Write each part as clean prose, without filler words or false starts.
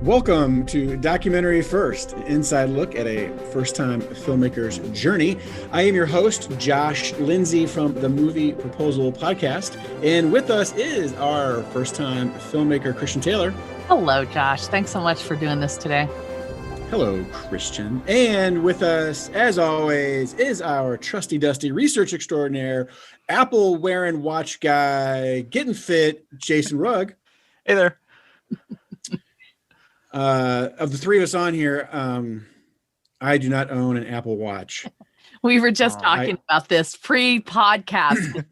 Welcome to Documentary First, an inside look at a first-time filmmaker's journey. I am your host, Josh Lindsay from the Movie Proposal Podcast, and with us is our first-time filmmaker, Christian Taylor. Hello, Josh. Thanks so much for doing this today. Hello, Christian. And with us, as always, is our trusty dusty research extraordinaire, Apple-wearing watch guy, getting fit, Jason Rugg. Hey there. Of the three of us on here, I do not own an Apple Watch. We were just talking about this pre-podcast.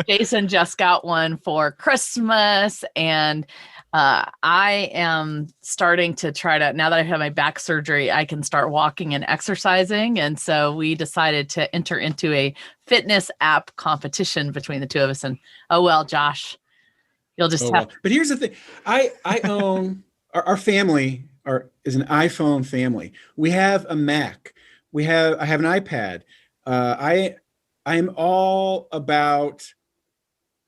Jason just got one for Christmas, and I am starting to try to, now that I have my back surgery, I can start walking and exercising. And so we decided to enter into a fitness app competition between the two of us. And oh, well, Josh, you'll just have to. But here's the thing. I own, our family is an iPhone family. We have a Mac. I have an iPad. I am all about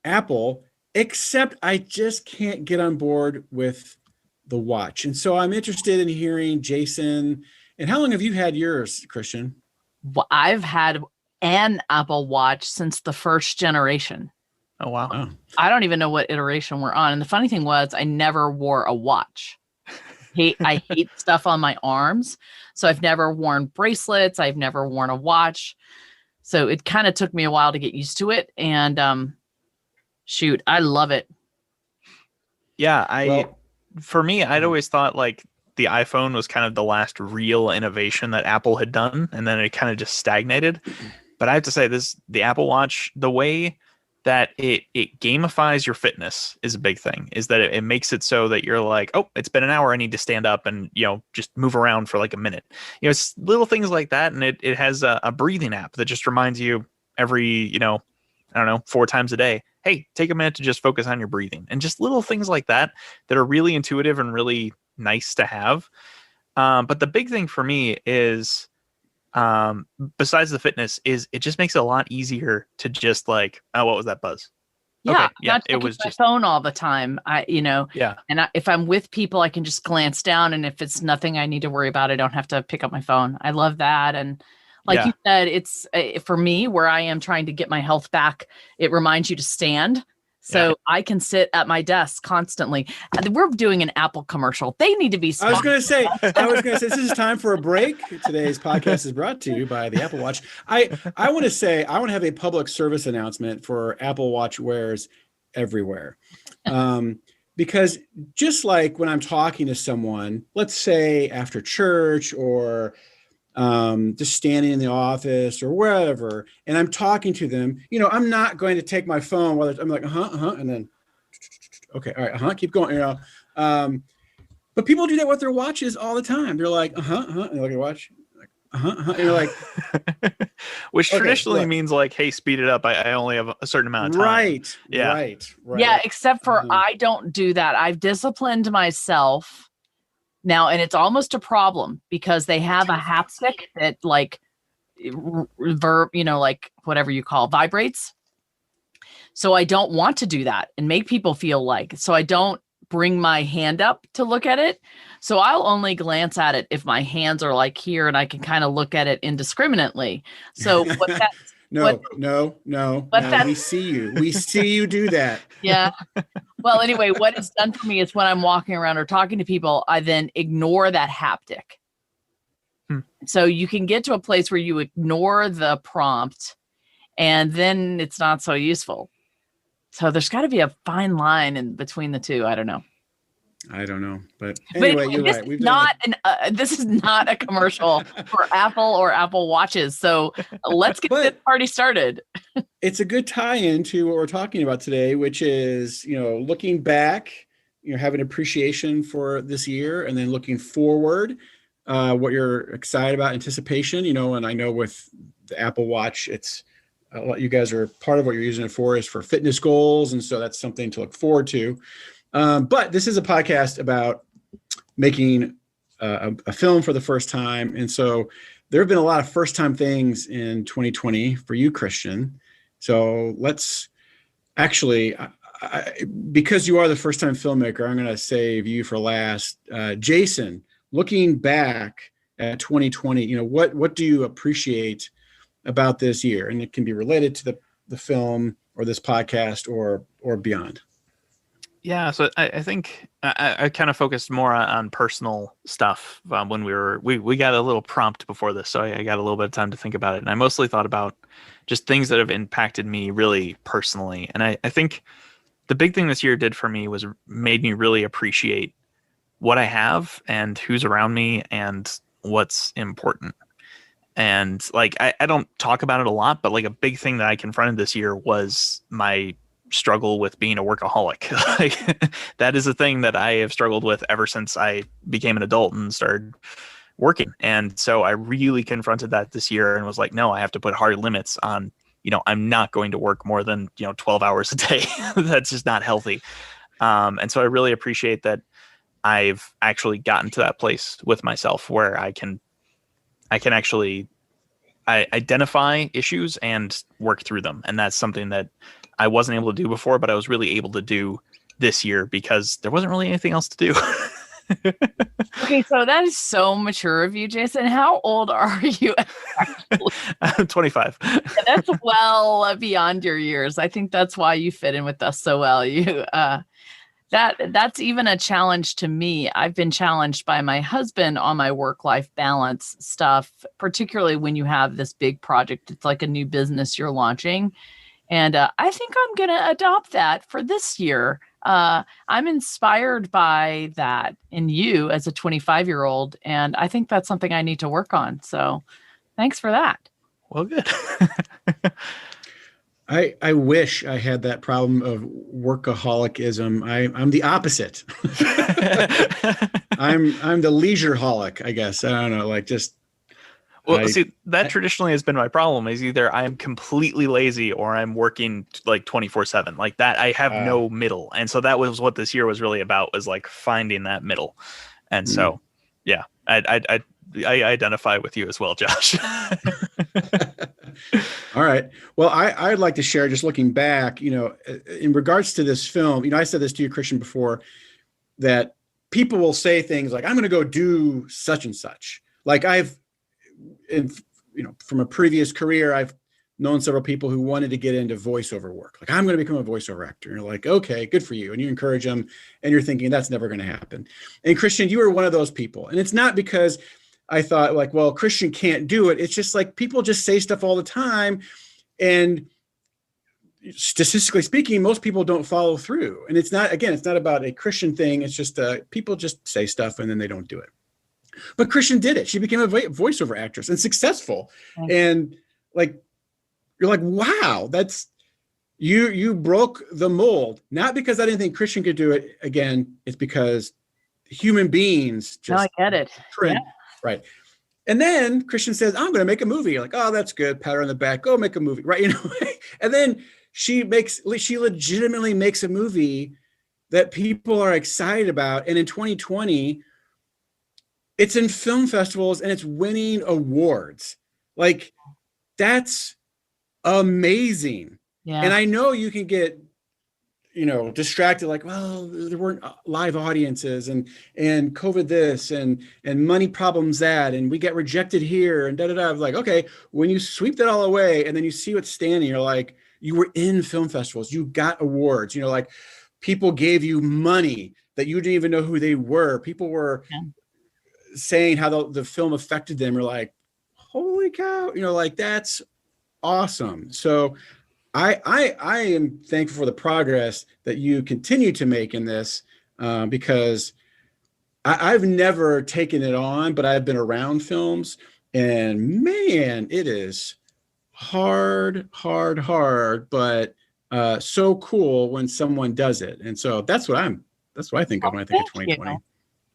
Apple, except I just can't get on board with the watch. And so I'm interested in hearing Jason. And how long have you had yours, Christian? Well, I've had an Apple Watch since the first generation. Oh, wow. Oh. I don't even know what iteration we're on. And the funny thing was, I never wore a watch. I hate stuff on my arms. So I've never worn bracelets. I've never worn a watch. So it kind of took me a while to get used to it. And shoot, I love it. Yeah, for me, I'd always thought like the iPhone was kind of the last real innovation that Apple had done, and then it kind of just stagnated. But I have to say, the Apple Watch, the way that it gamifies your fitness is a big thing. Is that it makes it so that you're like, oh, it's been an hour, I need to stand up and just move around for like a minute. It's little things like that, and it has a breathing app that just reminds you every I don't know, 4 times a day. Hey, take a minute to just focus on your breathing, and just little things like that are really intuitive and really nice to have. But the big thing for me is, besides the fitness, is it just makes it a lot easier to just like, oh, what was that buzz? Yeah, okay, yeah, not it was my just phone all the time. Yeah. And if I'm with people, I can just glance down, and if it's nothing I need to worry about, I don't have to pick up my phone. I love that. And like you said, it's for me, where I am trying to get my health back, it reminds you to stand. So I can sit at my desk constantly. We're doing an Apple commercial. They need to be I was going to say, this is time for a break. Today's podcast is brought to you by the Apple Watch. I want to have a public service announcement for Apple Watch wearers everywhere. Because just like when I'm talking to someone, let's say after church or just standing in the office or wherever, and I'm talking to them, I'm not going to take my phone while I'm like, and then, okay, all right, keep going, but people do that with their watches all the time. They're like, and they look at your watch, like, and you're like, which traditionally means like, hey, speed it up. I only have a certain amount of time. Right. Yeah, except for I don't do that. I've disciplined myself now, and it's almost a problem because they have a haptic that like like whatever you call vibrates. So I don't want to do that and make people feel like, so I don't bring my hand up to look at it. So I'll only glance at it if my hands are like here and I can kind of look at it indiscriminately. So what that No. But we see you do that. Yeah. Well, anyway, what it's done for me is when I'm walking around or talking to people, I then ignore that haptic. So you can get to a place where you ignore the prompt, and then it's not so useful. So there's got to be a fine line in between the two. I don't know. But anyway, you're right. This is not a commercial for Apple or Apple Watches. So let's get this party started. It's a good tie-in to what we're talking about today, which is, looking back, having appreciation for this year, and then looking forward, what you're excited about, anticipation, and I know with the Apple Watch, it's you guys are part of what you're using it for is for fitness goals. And so that's something to look forward to. But this is a podcast about making a film for the first time. And so there have been a lot of first-time things in 2020 for you, Christian. So let's actually, because you are the first time filmmaker, I'm going to save you for last. Jason, looking back at 2020, what do you appreciate about this year? And it can be related to the film or this podcast or beyond. Yeah, so I think I kind of focused more on personal stuff when we got a little prompt before this, so I got a little bit of time to think about it. And I mostly thought about just things that have impacted me really personally. And I think the big thing this year did for me was made me really appreciate what I have and who's around me and what's important. And like I don't talk about it a lot, but like a big thing that I confronted this year was my struggle with being a workaholic. Like, that is a thing that I have struggled with ever since I became an adult and started working. And so I really confronted that this year and was like, no, I have to put hard limits on, I'm not going to work more than, 12 hours a day. That's just not healthy. And so I really appreciate that I've actually gotten to that place with myself where I can actually identify issues and work through them. And that's something that I wasn't able to do before, but I was really able to do this year because there wasn't really anything else to do. Okay, so that is so mature of you, Jason. How old are you? I'm 25. That's well beyond your years. I think that's why you fit in with us so well. That's even a challenge to me. I've been challenged by my husband on my work-life balance stuff, particularly when you have this big project. It's like a new business you're launching. And I think I'm going to adopt that for this year. I'm inspired by that in you as a 25-year-old. And I think that's something I need to work on. So thanks for that. Well, good. I wish I had that problem of workaholicism. I'm the opposite. I'm the leisure-holic, I guess. I don't know, like just. Well, see, that traditionally has been my problem is either I'm completely lazy or I'm working like 24/7 like that. I have no middle. And so that was what this year was really about, was like finding that middle. And so, yeah, I identify with you as well, Josh. All right. Well, I'd like to share, just looking back, in regards to this film, I said this to you, Christian, before, that people will say things like, I'm going to go do such and such. Like from a previous career, I've known several people who wanted to get into voiceover work. Like, I'm going to become a voiceover actor. And you're like, okay, good for you. And you encourage them and you're thinking that's never going to happen. And Christian, you were one of those people. And it's not because I thought like, well, Christian can't do it. It's just like people just say stuff all the time. And statistically speaking, most people don't follow through. And it's not about a Christian thing. It's just people just say stuff and then they don't do it. But Christian did it. She became a voiceover actress and successful. And like, you're like, wow, that's you broke the mold. Not because I didn't think Christian could do it. Again, it's because human beings just. No, I get it. Yeah. Right. And then Christian says, I'm going to make a movie. You're like, oh, that's good. Pat her on the back. Go make a movie. Right. And then she legitimately makes a movie that people are excited about. And in 2020, it's in film festivals and it's winning awards. Like, that's amazing. Yeah. And I know you can get, distracted, like, well, there weren't live audiences and COVID this and money problems that, and we get rejected here and da-da-da. Like, okay, when you sweep that all away and then you see what's standing, you're like, you were in film festivals, you got awards, like people gave you money that you didn't even know who they were. People were saying how the film affected them. You're like, holy cow, like that's awesome. So I am thankful for the progress that you continue to make in this, because I've never taken it on, but I've been around films, and man, it is hard, but so cool when someone does it. And so that's what I think of when I think of 2020.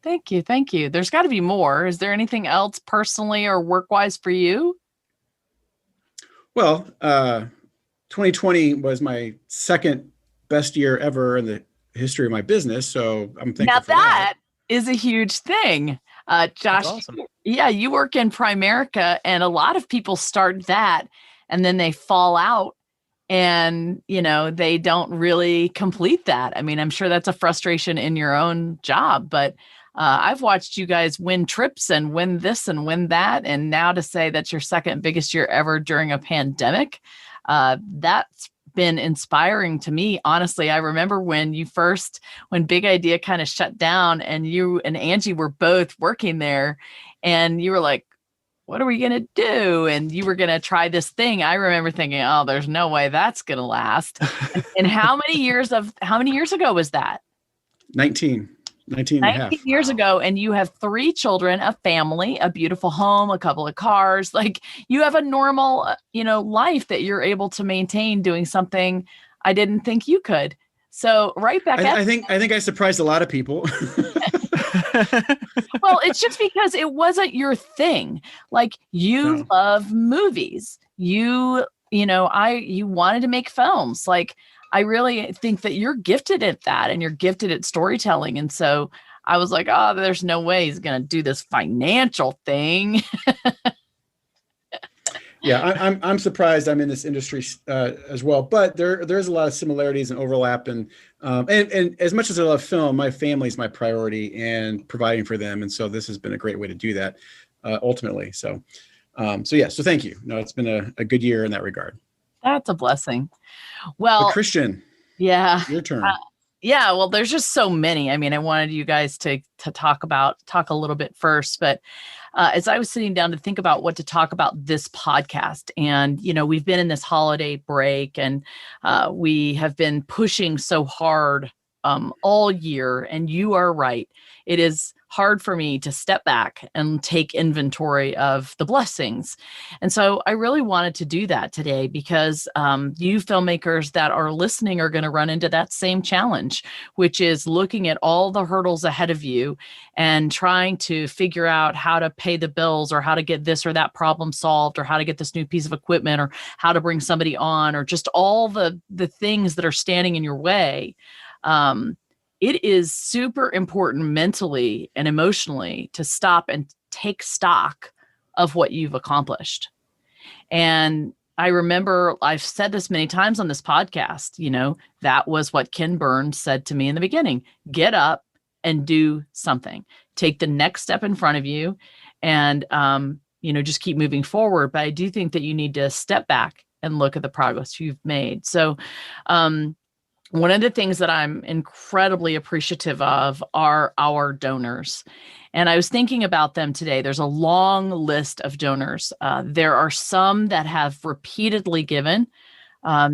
Thank you. There's got to be more. Is there anything else personally or work-wise for you? Well, 2020 was my second best year ever in the history of my business. So I'm thankful for that. Is a huge thing. Josh, awesome. Yeah, you work in Primerica, and a lot of people start that and then they fall out and, they don't really complete that. I mean, I'm sure that's a frustration in your own job, but I've watched you guys win trips and win this and win that. And now to say that's your second biggest year ever during a pandemic, that's been inspiring to me. Honestly, I remember when Big Idea kind of shut down and you and Angie were both working there and you were like, what are we going to do? And you were going to try this thing. I remember thinking, oh, there's no way that's going to last. And how many years ago was that? 19 and a half. 19 years ago, and you have 3 children, a family, a beautiful home, a couple of cars. Like, you have a normal, life that you're able to maintain doing something I didn't think you could. So right back at I think I surprised a lot of people. Well, it's just because it wasn't your thing. Like, you love movies. You wanted to make films. Like, I really think that you're gifted at that and you're gifted at storytelling. And so I was like, oh, there's no way he's going to do this financial thing. Yeah, I'm surprised I'm in this industry as well, but there's a lot of similarities and overlap, and as much as I love film, my family's my priority and providing for them, and so this has been a great way to do that ultimately. So thank you. No, it's been a good year in that regard. That's a blessing. Well, but Christian, yeah, your turn. Yeah, well, there's just so many. I mean, I wanted you guys to talk a little bit first, but as I was sitting down to think about what to talk about this podcast, and, we've been in this holiday break and we have been pushing so hard all year. And you are right. It is hard for me to step back and take inventory of the blessings. And so I really wanted to do that today because you filmmakers that are listening are going to run into that same challenge, which is looking at all the hurdles ahead of you and trying to figure out how to pay the bills or how to get this or that problem solved or how to get this new piece of equipment or how to bring somebody on or just all the things that are standing in your way. It is super important mentally and emotionally to stop and take stock of what you've accomplished. And I remember I've said this many times on this podcast, that was what Ken Burns said to me in the beginning. Get up and do something. Take the next step in front of you and, just keep moving forward. But I do think that you need to step back and look at the progress you've made. So, one of the things that I'm incredibly appreciative of are our donors. And I was thinking about them today. There's a long list of donors. There are some that have repeatedly given. I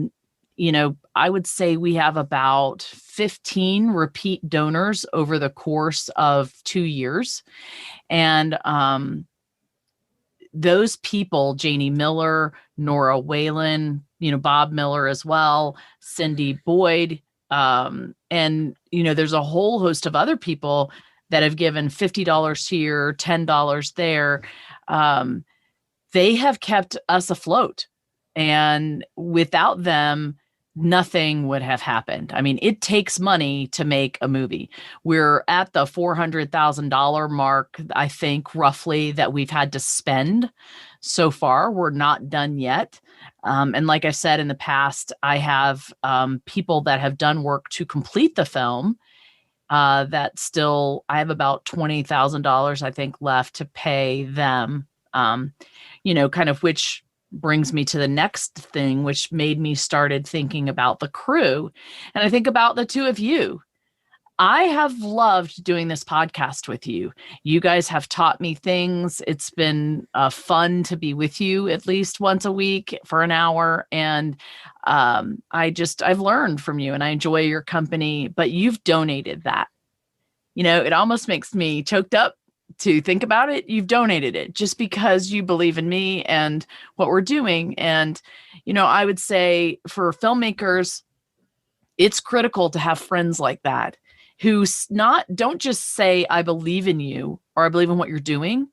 would say we have about 15 repeat donors over the course of 2 years. And those people, Janie Miller, Nora Whalen, Bob Miller as well, Cindy Boyd. And, there's a whole host of other people that have given $50 here, $10 there. They have kept us afloat. And without them, nothing would have happened. I mean, it takes money to make a movie. We're at the $400,000 mark, I think, roughly, that we've had to spend so far. We're not done yet. And like I said in the past, I have people that have done work to complete the film I have about $20,000, I think, left to pay them, kind of, which brings me to the next thing, which made me started thinking about the crew. And I think about the two of you. I have loved doing this podcast with you. You guys have taught me things. It's been fun to be with you at least once a week for an hour. And I've learned from you and I enjoy your company, but you've donated that. It almost makes me choked up to think about it. You've donated it just because you believe in me and what we're doing. And, I would say for filmmakers, it's critical to have friends like that who don't just say, I believe in you or I believe in what you're doing,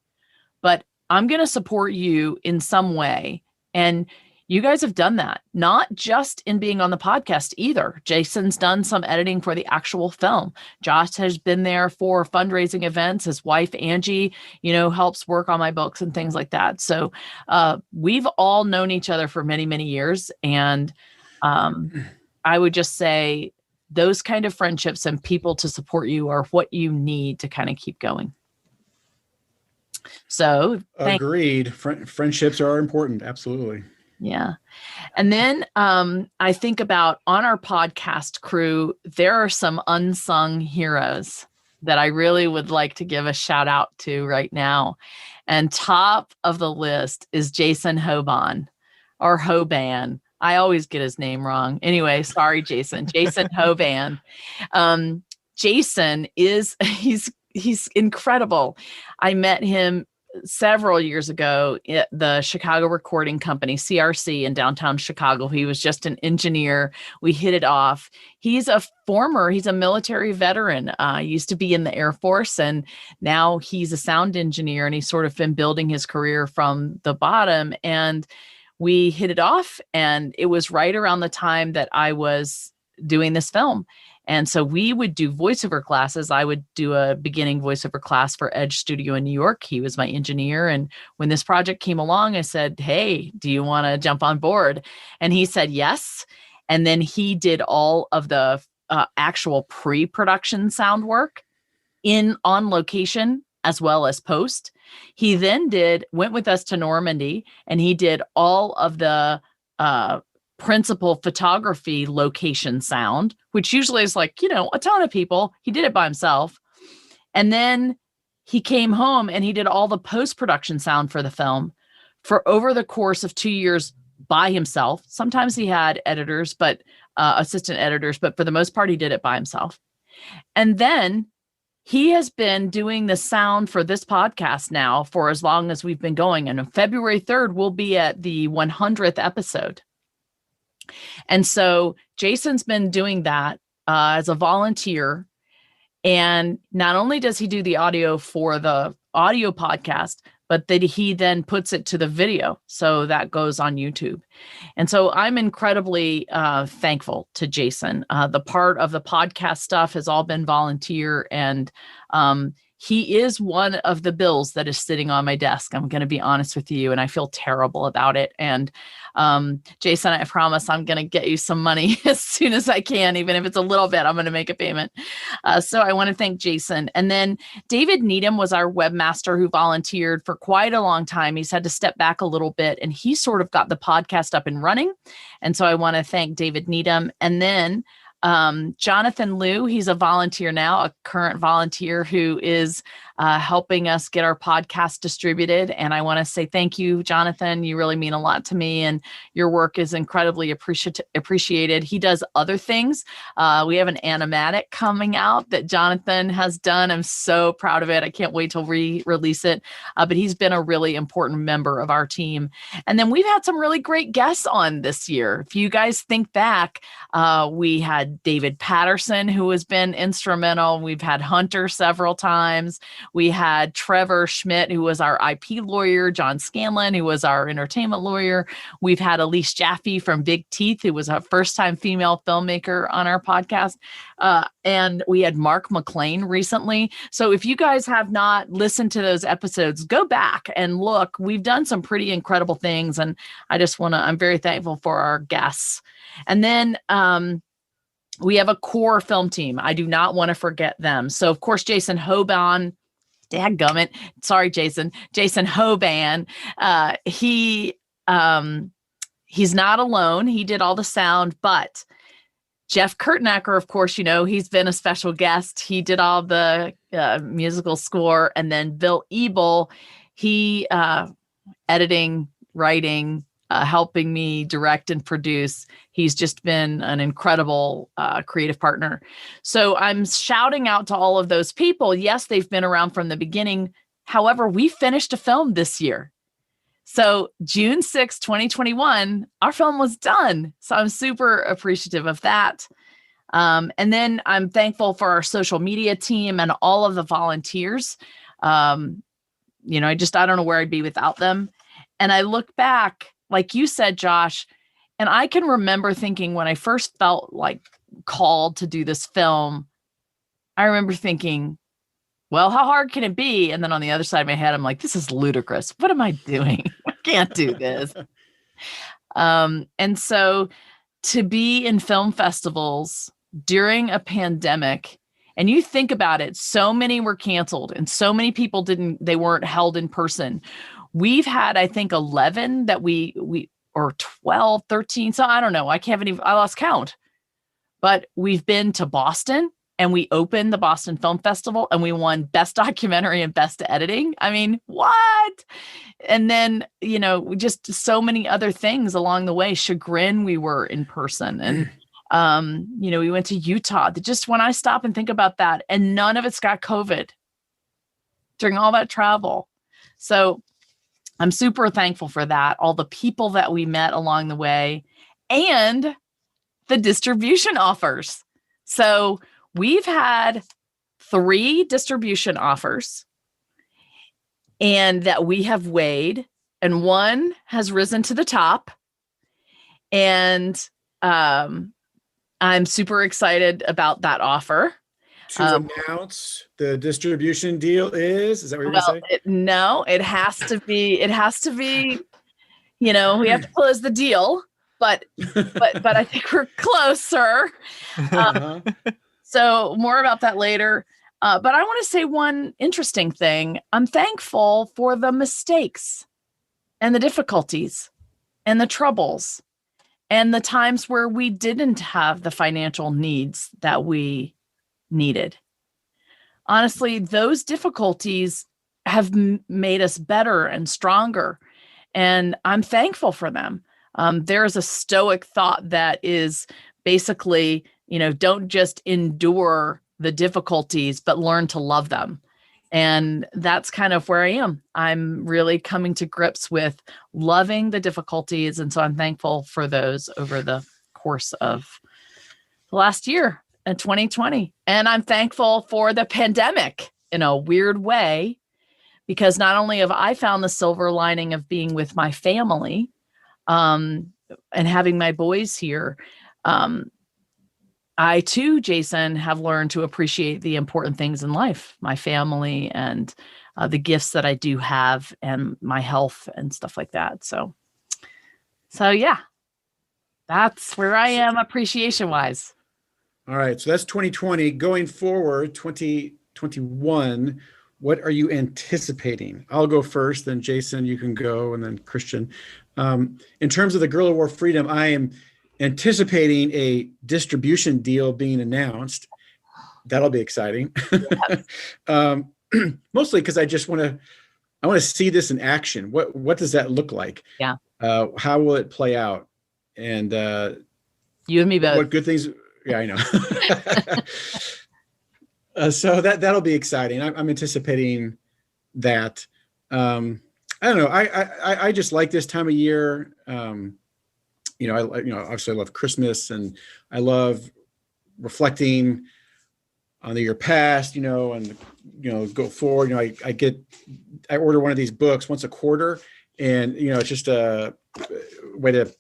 but I'm going to support you in some way. And you guys have done that, not just in being on the podcast either. Jason's done some editing for the actual film. Josh has been there for fundraising events. His wife, Angie, helps work on my books and things like that. So we've all known each other for many, many years. And I would just say those kind of friendships and people to support you are what you need to kind of keep going. So agreed. Friendships are important. Absolutely. Yeah. And then I think about on our podcast crew, there are some unsung heroes that I really would like to give a shout out to right now. And top of the list is Jason Hovan or Hovan. I always get his name wrong. Anyway, sorry, Jason. Jason Hovan. Jason he's incredible. I met him several years ago at the Chicago Recording Company, CRC, in downtown Chicago. He was just an engineer. We hit it off. He's a military veteran. Used to be in the Air Force, and now he's a sound engineer, and he's sort of been building his career from the bottom. And we hit it off, and it was right around the time that I was doing this film. And so we would do voiceover classes. I would do a beginning voiceover class for Edge Studio in New York. He was my engineer. And when this project came along, I said, hey, do you want to jump on board? And he said, yes. And then he did all of the actual pre-production sound work on location as well as post. He then went with us to Normandy, and he did all of the principal photography location sound, which usually is like, a ton of people. He did it by himself. And then he came home and he did all the post-production sound for the film for over the course of 2 years by himself. Sometimes he had editors, but assistant editors, but for the most part, he did it by himself. And then he has been doing the sound for this podcast now for as long as we've been going. And on February 3rd, we'll be at the 100th episode. And so Jason's been doing that as a volunteer. And not only does he do the audio for the audio podcast, but that he then puts it to the video. So that goes on YouTube. And so I'm incredibly thankful to Jason. The part of the podcast stuff has all been volunteer, and he is one of the bills that is sitting on my desk. I'm going to be honest with you, and I feel terrible about it. And Jason, I promise I'm going to get you some money as soon as I can, even if it's a little bit, I'm going to make a payment. So I want to thank Jason. And then David Needham was our webmaster who volunteered for quite a long time. He's had to step back a little bit, and he sort of got the podcast up and running. And so I want to thank David Needham. And then Jonathan Liu, he's a volunteer now, a current volunteer who is helping us get our podcast distributed. And I want to say thank you, Jonathan. You really mean a lot to me, and your work is incredibly appreciated. He does other things. We have an animatic coming out that Jonathan has done. I'm so proud of it. I can't wait to re-release it. But he's been a really important member of our team. And then we've had some really great guests on this year. If you guys think back, we had David Patterson, who has been instrumental. We've had Hunter several times. We had Trevor Schmidt, who was our IP lawyer, John Scanlon, who was our entertainment lawyer. We've had Elise Jaffe from Big Teeth, who was a first-time female filmmaker on our podcast. And we had Mark McLean recently. So if you guys have not listened to those episodes, go back and look. We've done some pretty incredible things. And I'm very thankful for our guests. And then we have a core film team. I do not want to forget them. So, of course, Jason Hovan, dadgummit. Sorry, Jason. Jason Hovan. He's not alone. He did all the sound, but Jeff Kurtnacker, of course, he's been a special guest. He did all the musical score. And then Bill Ebel, he editing, writing, helping me direct and produce. He's just been an incredible creative partner. So I'm shouting out to all of those people. Yes, they've been around from the beginning. However, we finished a film this year. So June 6, 2021, our film was done. So I'm super appreciative of that. And then I'm thankful for our social media team and all of the volunteers. I don't know where I'd be without them. And I look back, like you said, Josh, and I can remember thinking when I first felt like called to do this film, I remember thinking, well, how hard can it be? And then on the other side of my head, I'm like, this is ludicrous. What am I doing? I can't do this. And so to be in film festivals during a pandemic, and you think about it, so many were canceled and so many people they weren't held in person. We've had, I think, 11 that we or 12, 13. So I don't know. I lost count. But we've been to Boston and we opened the Boston Film Festival and we won Best Documentary and Best Editing. I mean, what? And then, just so many other things along the way. Chagrin, we were in person. And, we went to Utah. Just when I stop and think about that, and none of it's got COVID during all that travel. So I'm super thankful for that. All the people that we met along the way and the distribution offers. So we've had 3 distribution offers and that we have weighed, and one has risen to the top. And I'm super excited about that offer. To announce the distribution deal is that what you're going to say? No, it has to be, we have to close the deal, but I think we're closer. So more about that later. But I want to say one interesting thing. I'm thankful for the mistakes and the difficulties and the troubles and the times where we didn't have the financial needs that we needed. Honestly, those difficulties have made us better and stronger, and I'm thankful for them. There's a Stoic thought that is basically, don't just endure the difficulties, but learn to love them. And that's kind of where I am. I'm really coming to grips with loving the difficulties. And so I'm thankful for those over the course of the last year in 2020. And I'm thankful for the pandemic in a weird way, because not only have I found the silver lining of being with my family and having my boys here, I too, Jason, have learned to appreciate the important things in life, my family and the gifts that I do have and my health and stuff like that. So yeah, that's where I am appreciation wise. All right. So that's 2020. Going forward, 2021, what are you anticipating? I'll go first, then Jason, you can go, and then Christian. In terms of the Guerrilla War Freedom, I am anticipating a distribution deal being announced. That'll be exciting. Mostly because I want to see this in action. What does that look like? Yeah. How will it play out? And you and me both. What good things? Yeah, I know. So that'll be exciting. I'm anticipating that. I don't know. I just like this time of year. Obviously I love Christmas, and I love reflecting on the year past, and go forward. I order one of these books once a quarter, and it's just a way to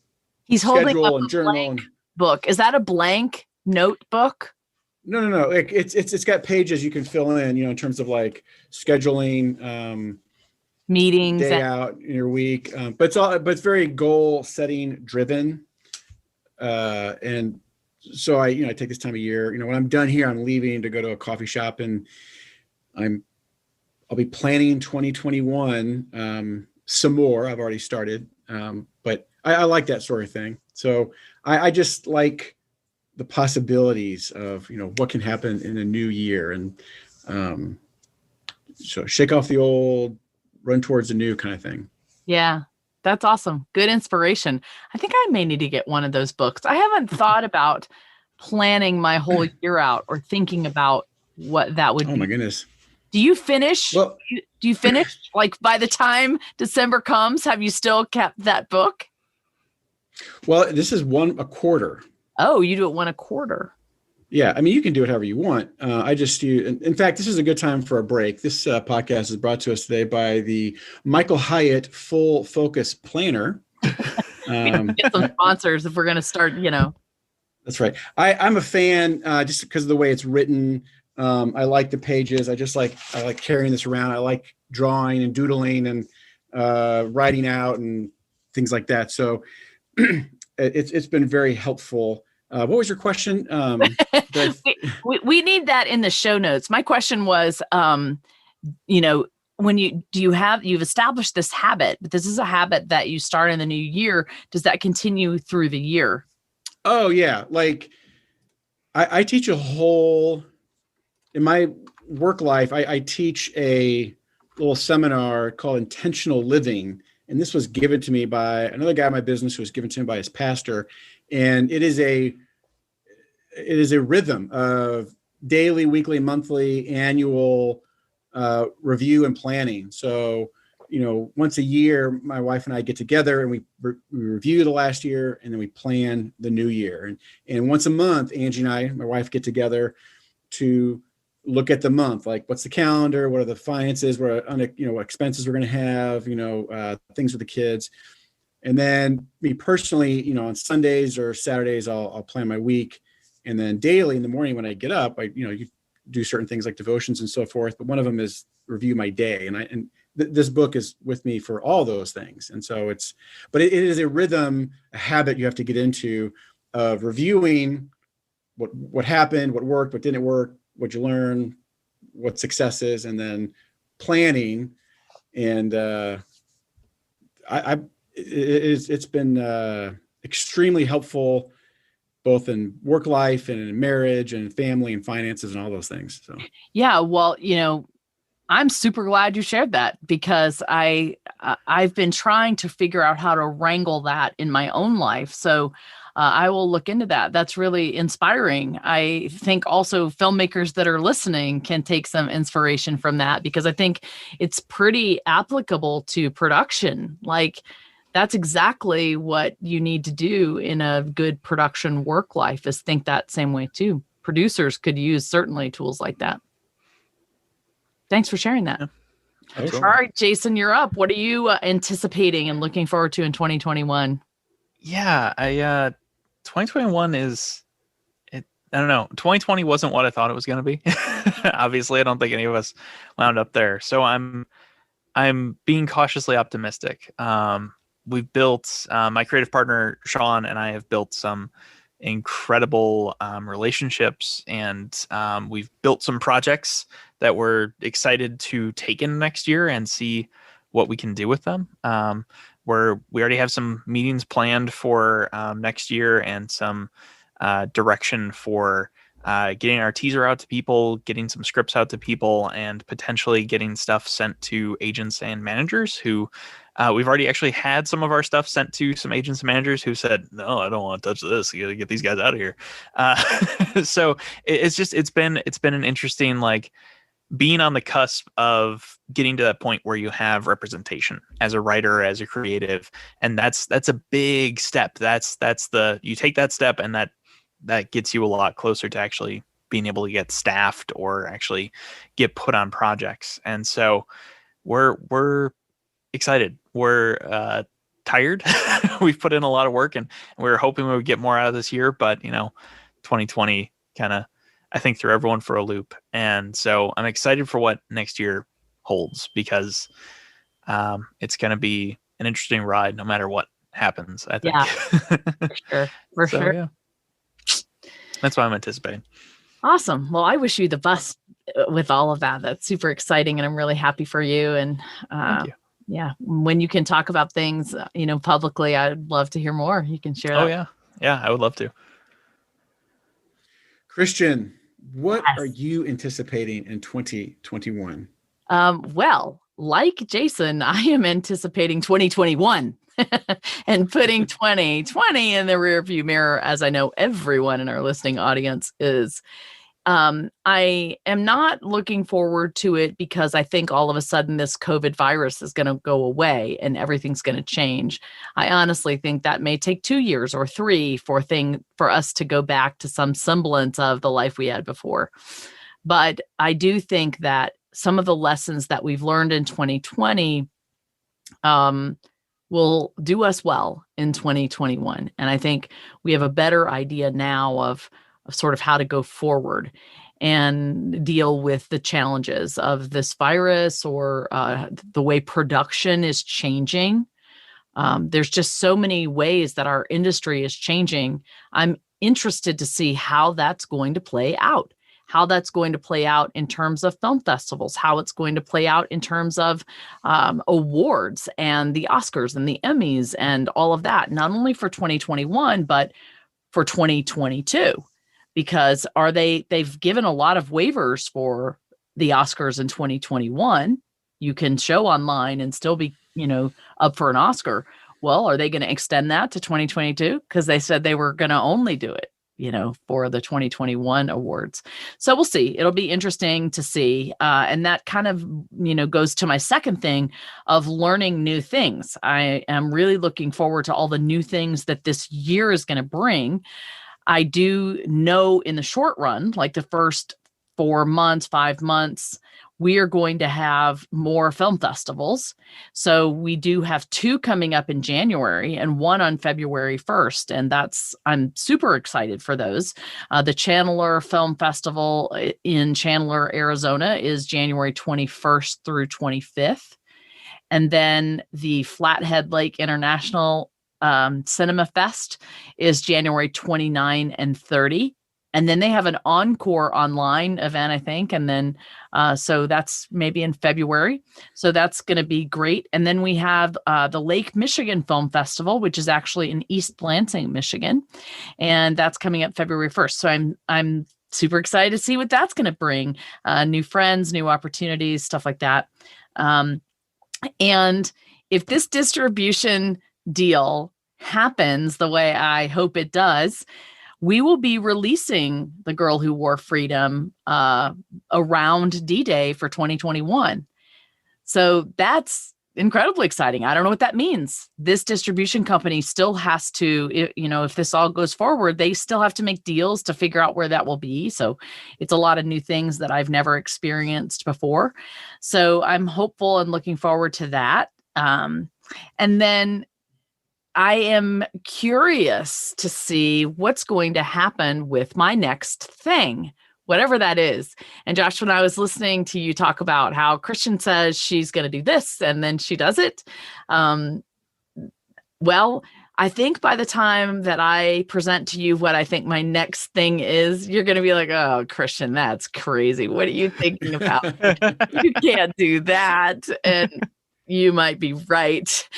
He's holding up and a journal blank book. Is that a blank notebook? No. It's got pages you can fill in, terms of like scheduling, meetings, day out in your week. But it's very goal setting driven. And so I take this time of year, when I'm done here, I'm leaving to go to a coffee shop, and I'll be planning 2021, some more. I've already started. But I like that sort of thing. So I just like the possibilities of, what can happen in a new year. And so shake off the old, run towards the new kind of thing. Yeah, that's awesome. Good inspiration. I think I may need to get one of those books. I haven't thought about planning my whole year out or thinking about what that would be. Oh my goodness. Do you finish? Well, do you finish like by the time December comes? Have you still kept that book? Well, this is a quarter. Oh, you do it one a quarter. Yeah. I mean, you can do it however you want. In fact, this is a good time for a break. This podcast is brought to us today by the Michael Hyatt Full Focus Planner. Get some sponsors if we're going to start, That's right. I'm a fan just because of the way it's written. I like the pages. I like carrying this around. I like drawing and doodling and writing out and things like that. So it's been very helpful. What was your question? We need that in the show notes. My question was, when you've established this habit, but this is a habit that you start in the new year. Does that continue through the year? Oh yeah. Like I teach in my work life, I teach a little seminar called Intentional Living. And this was given to me by another guy in my business who was given to him by his pastor. And it is a rhythm of daily, weekly, monthly, annual review and planning. So, once a year, my wife and I get together and we review the last year, and then we plan the new year. And once a month, Angie and I, my wife, get together to look at the month, like what's the calendar, what are the finances, what expenses we're going to have, things with the kids. And then me personally, on Sundays or Saturdays, I'll plan my week. And then daily in the morning when I get up, you do certain things like devotions and so forth. But one of them is review my day. And this book is with me for all those things. And so it is a rhythm, a habit you have to get into of reviewing what happened, what worked, what didn't work, what you learn, what success is, and then planning. And it's been extremely helpful, both in work life and in marriage and family and finances and all those things. So yeah, well, I'm super glad you shared that, because I've been trying to figure out how to wrangle that in my own life. So I will look into that. That's really inspiring. I think also filmmakers that are listening can take some inspiration from that, because I think it's pretty applicable to production. Like, that's exactly what you need to do in a good production work life, is think that same way too. Producers could use certainly tools like that. Thanks for sharing that. Yeah, all right, Jason, you're up. What are you anticipating and looking forward to in 2021? Yeah, 2021 I don't know. 2020 wasn't what I thought it was going to be. Obviously, I don't think any of us wound up there. So I'm being cautiously optimistic. We've built, my creative partner, Sean, and I have built some incredible relationships, and we've built some projects that we're excited to take in next year and see what we can do with them. We already have some meetings planned for next year, and some direction for getting our teaser out to people, getting some scripts out to people, and potentially getting stuff sent to agents and managers who we've already actually had some of our stuff sent to some agents and managers who said, no, I don't want to touch this. You got to get these guys out of here. So it's been an interesting, like, being on the cusp of getting to that point where you have representation as a writer, as a creative. And that's a big step. You take that step, and that gets you a lot closer to actually being able to get staffed or actually get put on projects. And so we're excited. We're tired. We've put in a lot of work, and we're hoping we would get more out of this year, but 2020 kind of, I think, threw everyone for a loop. And so I'm excited for what next year holds, because it's going to be an interesting ride no matter what happens, I think. Yeah, for sure. Yeah. That's what I'm anticipating. Awesome. Well, I wish you the best with all of that. That's super exciting, and I'm really happy for you. And thank you. Yeah, when you can talk about things, publicly, I'd love to hear more. You can share that. Oh yeah, I would love to. Christian, what are you anticipating in 2021? Well, like Jason, I am anticipating 2021 and putting 2020 in the rearview mirror, as I know everyone in our listening audience is. I am not looking forward to it, because I think all of a sudden this COVID virus is going to go away and everything's going to change. I honestly think that may take 2 years or 3 for us to go back to some semblance of the life we had before. But I do think that some of the lessons that we've learned in 2020 will do us well in 2021. And I think we have a better idea now of sort of how to go forward and deal with the challenges of this virus, or the way production is changing. There's just so many ways that our industry is changing. I'm interested to see how that's going to play out, in terms of film festivals, how it's going to play out in terms of awards and the Oscars and the Emmys and all of that, not only for 2021, but for 2022, because they've given a lot of waivers for the Oscars in 2021. You can show online and still be, up for an Oscar. Well, are they going to extend that to 2022? Because they said they were going to only do it, for the 2021 awards. So we'll see. It'll be interesting to see. And that kind of, goes to my second thing of learning new things. I am really looking forward to all the new things that this year is going to bring. I do know in the short run, like the first 4 months, 5 months, we are going to have more film festivals. So we do have 2 coming up in January and 1 on February 1st. And I'm super excited for those. The Chandler Film Festival in Chandler, Arizona is January 21st through 25th. And then the Flathead Lake International Cinema Fest is January 29 and 30. And then they have an encore online event, I think. And then, so that's maybe in February. So that's going to be great. And then we have the Lake Michigan Film Festival, which is actually in East Lansing, Michigan. And that's coming up February 1st. So I'm super excited to see what that's going to bring. New friends, new opportunities, stuff like that. And if this distribution deal happens the way I hope it does, we will be releasing The Girl Who Wore Freedom around D-Day for 2021. So that's incredibly exciting. I don't know what that means. This distribution company still has to, if this all goes forward, they still have to make deals to figure out where that will be. So it's a lot of new things that I've never experienced before. So I'm hopeful and looking forward to that. And then I am curious to see what's going to happen with my next thing, whatever that is. And Josh, when I was listening to you talk about how Christian says she's going to do this and then she does it. Well, I think by the time that I present to you what I think my next thing is, you're going to be like, oh, Christian, that's crazy. What are you thinking about? You can't do that. And you might be right.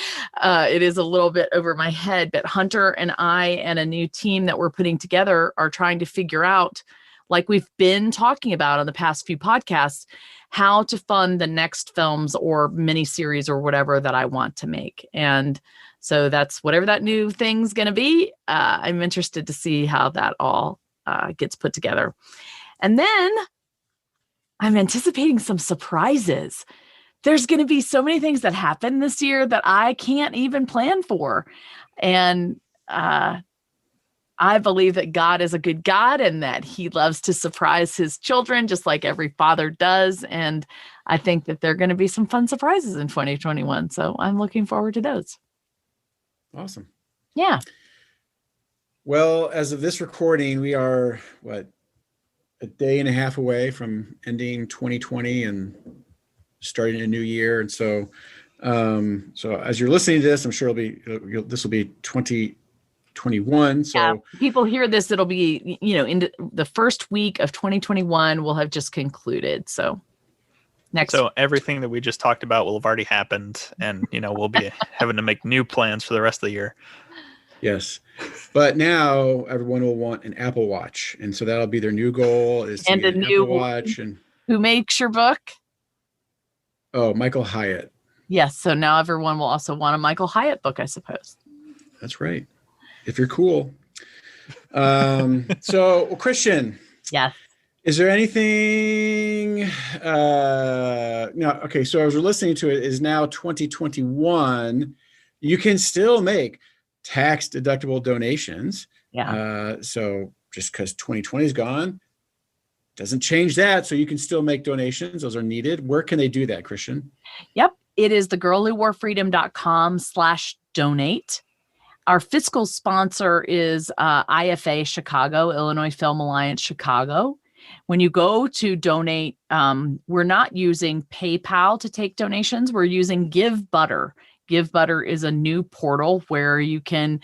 It is a little bit over my head, but Hunter and I and a new team that we're putting together are trying to figure out, like we've been talking about on the past few podcasts, how to fund the next films or miniseries or whatever that I want to make. And so that's whatever that new thing's going to be. I'm interested to see how that all gets put together. And then I'm anticipating some surprises. There's going to be so many things that happen this year that I can't even plan for. And I believe that God is a good God and that he loves to surprise his children, just like every father does. And I think that there are going to be some fun surprises in 2021. So I'm looking forward to those. Awesome. Yeah. Well, as of this recording, we are, a day and a half away from ending 2020 and starting a new year. And so as you're listening to this, I'm sure this will be 2021. So yeah, people hear this, it'll be, in the first week of 2021 will have just concluded. So everything that we just talked about will have already happened, and we'll be having to make new plans for the rest of the year. Yes. But now everyone will want an Apple Watch. And so that'll be their new goal, is to get an Apple Watch. And who makes your book? Oh, Michael Hyatt. Yes. So now everyone will also want a Michael Hyatt book, I suppose. That's right. If you're cool. So, Christian. Yes. Is there anything? No. Okay. So as we're listening to it, is now 2021. You can still make tax deductible donations. Yeah. So just because 2020 is gone, doesn't change that. So you can still make donations. Those are needed. Where can they do that, Christian? Yep. It is thegirlwhoworefreedom.com/donate. Our fiscal sponsor is IFA Chicago, Illinois Film Alliance Chicago. When you go to donate, we're not using PayPal to take donations. We're using Give Butter. Give Butter is a new portal where you can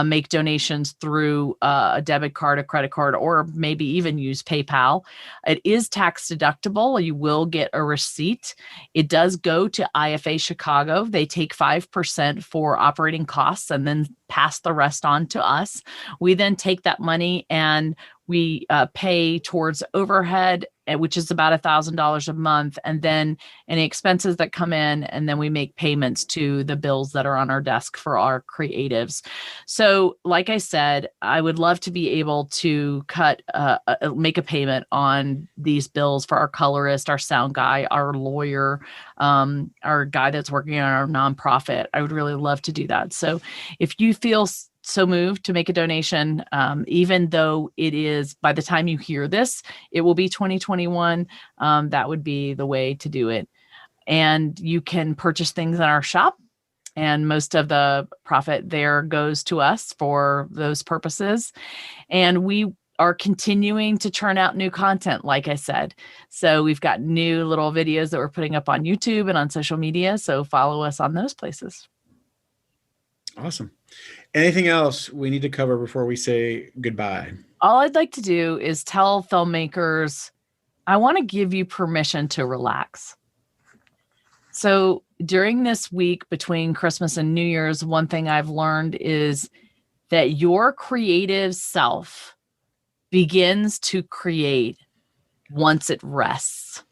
make donations through a debit card, a credit card, or maybe even use PayPal. It is tax deductible. You will get a receipt. It does go to IFA Chicago. They take 5% for operating costs and then pass the rest on to us. We then take that money and we pay towards overhead, which is about $1,000 a month, and then any expenses that come in, and then we make payments to the bills that are on our desk for our creatives. So, like I said, I would love to be able to make a payment on these bills for our colorist, our sound guy, our lawyer, our guy that's working on our nonprofit. I would really love to do that. So, if you feel so moved to make a donation, even though it is, by the time you hear this, it will be 2021, that would be the way to do it. And you can purchase things in our shop, and most of the profit there goes to us for those purposes. And we are continuing to churn out new content, like I said. So we've got new little videos that we're putting up on YouTube and on social media. So follow us on those places. Awesome. Anything else we need to cover before we say goodbye? All I'd like to do is tell filmmakers, I want to give you permission to relax. So during this week between Christmas and New Year's, one thing I've learned is that your creative self begins to create once it rests.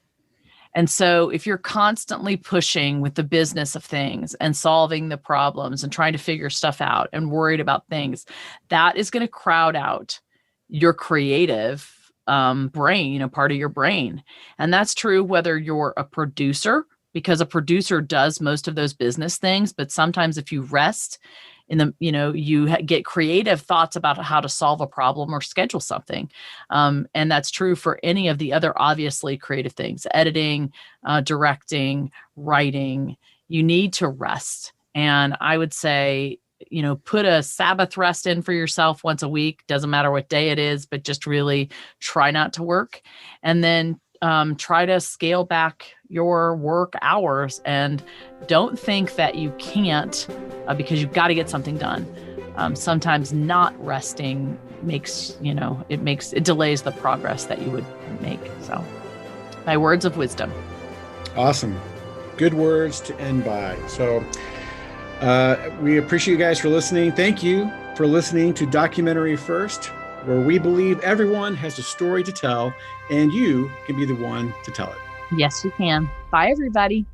And so if you're constantly pushing with the business of things and solving the problems and trying to figure stuff out and worried about things, that is going to crowd out your creative brain, part of your brain. And that's true whether you're a producer, because a producer does most of those business things. But sometimes if you rest you get creative thoughts about how to solve a problem or schedule something. And that's true for any of the other obviously creative things, editing, directing, writing. You need to rest. And I would say, put a Sabbath rest in for yourself once a week. Doesn't matter what day it is, but just really try not to work. And then try to scale back your work hours, and don't think that you can't because you've got to get something done. Sometimes not resting it delays the progress that you would make. So my words of wisdom. Awesome. Good words to end by. So we appreciate you guys for listening. Thank you for listening to Documentary First, where we believe everyone has a story to tell and you can be the one to tell it. Yes, you can. Bye, everybody.